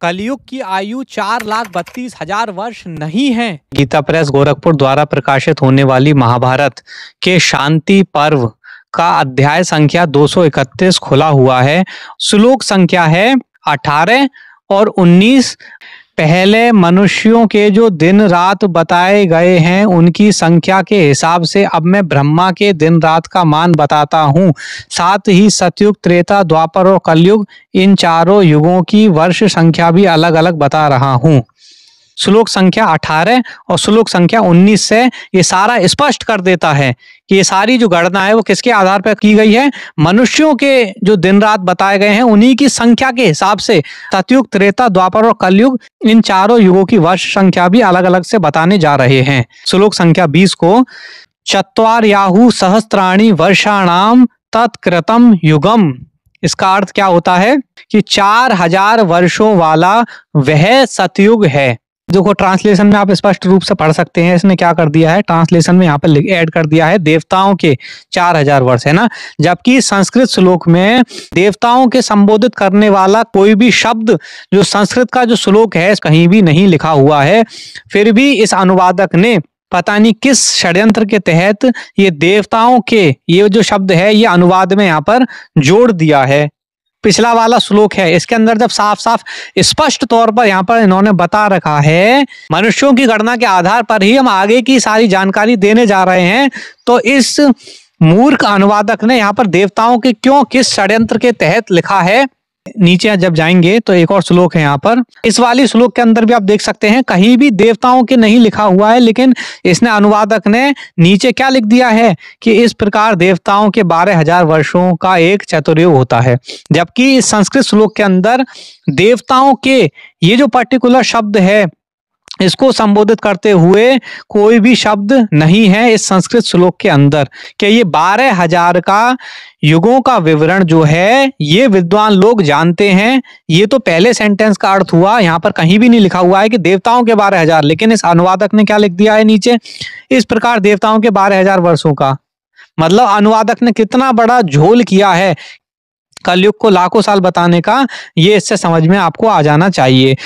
कलयुग की आयु 4,32,000 वर्ष नहीं है। गीता प्रेस गोरखपुर द्वारा प्रकाशित होने वाली महाभारत के शांति पर्व का अध्याय संख्या 231 खुला हुआ है। श्लोक संख्या है 18 और 19। पहले मनुष्यों के जो दिन रात बताए गए हैं उनकी संख्या के हिसाब से अब मैं ब्रह्मा के दिन रात का मान बताता हूँ। साथ ही सतयुग, त्रेता, द्वापर और कलयुग इन चारों युगों की वर्ष संख्या भी अलग अलग बता रहा हूँ। श्लोक संख्या 18 और श्लोक संख्या 19 से ये सारा स्पष्ट कर देता है कि ये सारी जो गणना है वो किसके आधार पर की गई है। मनुष्यों के जो दिन रात बताए गए हैं उन्हीं की संख्या के हिसाब से सतयुग, त्रेता, द्वापर और कलयुग इन चारों युगों की वर्ष संख्या भी अलग अलग से बताने जा रहे हैं। श्लोक संख्या 20 को चत्वार्याहु सहस्त्राणि वर्षाणाम तत्कृतम युगम, इसका अर्थ क्या होता है कि 4000 वर्षों वाला वह सतयुग है। देखो ट्रांसलेशन में आप स्पष्ट रूप से पढ़ सकते हैं। इसने क्या कर दिया है, ट्रांसलेशन में यहाँ पर ऐड कर दिया है देवताओं के 4000 वर्ष, है ना। जबकि संस्कृत श्लोक में देवताओं के संबोधित करने वाला कोई भी शब्द जो संस्कृत का जो श्लोक है कहीं भी नहीं लिखा हुआ है। फिर भी इस अनुवादक ने पता नहीं किस षड्यंत्र के तहत ये देवताओं के ये जो शब्द है ये अनुवाद में यहाँ पर जोड़ दिया है। पिछला वाला श्लोक है इसके अंदर जब साफ साफ स्पष्ट तौर पर यहाँ पर इन्होंने बता रखा है मनुष्यों की गणना के आधार पर ही हम आगे की सारी जानकारी देने जा रहे हैं, तो इस मूर्ख अनुवादक ने यहाँ पर देवताओं के क्यों किस षड्यंत्र के तहत लिखा है। नीचे जब जाएंगे तो एक और श्लोक है यहाँ पर, इस वाली श्लोक के अंदर भी आप देख सकते हैं कहीं भी देवताओं के नहीं लिखा हुआ है, लेकिन इसने अनुवादक ने नीचे क्या लिख दिया है कि इस प्रकार देवताओं के 12,000 वर्षों का एक चतुर्युग होता है। जबकि संस्कृत श्लोक के अंदर देवताओं के ये जो पर्टिकुलर शब्द है इसको संबोधित करते हुए कोई भी शब्द नहीं है इस संस्कृत श्लोक के अंदर कि ये 12,000 का युगों का विवरण जो है ये विद्वान लोग जानते हैं। ये तो पहले सेंटेंस का अर्थ हुआ, यहाँ पर कहीं भी नहीं लिखा हुआ है कि देवताओं के 12,000, लेकिन इस अनुवादक ने क्या लिख दिया है नीचे, इस प्रकार देवताओं के 12,000 वर्षों का। मतलब अनुवादक ने कितना बड़ा झोल किया है कलयुग को लाखों साल बताने का, ये इससे समझ में आपको आ जाना चाहिए।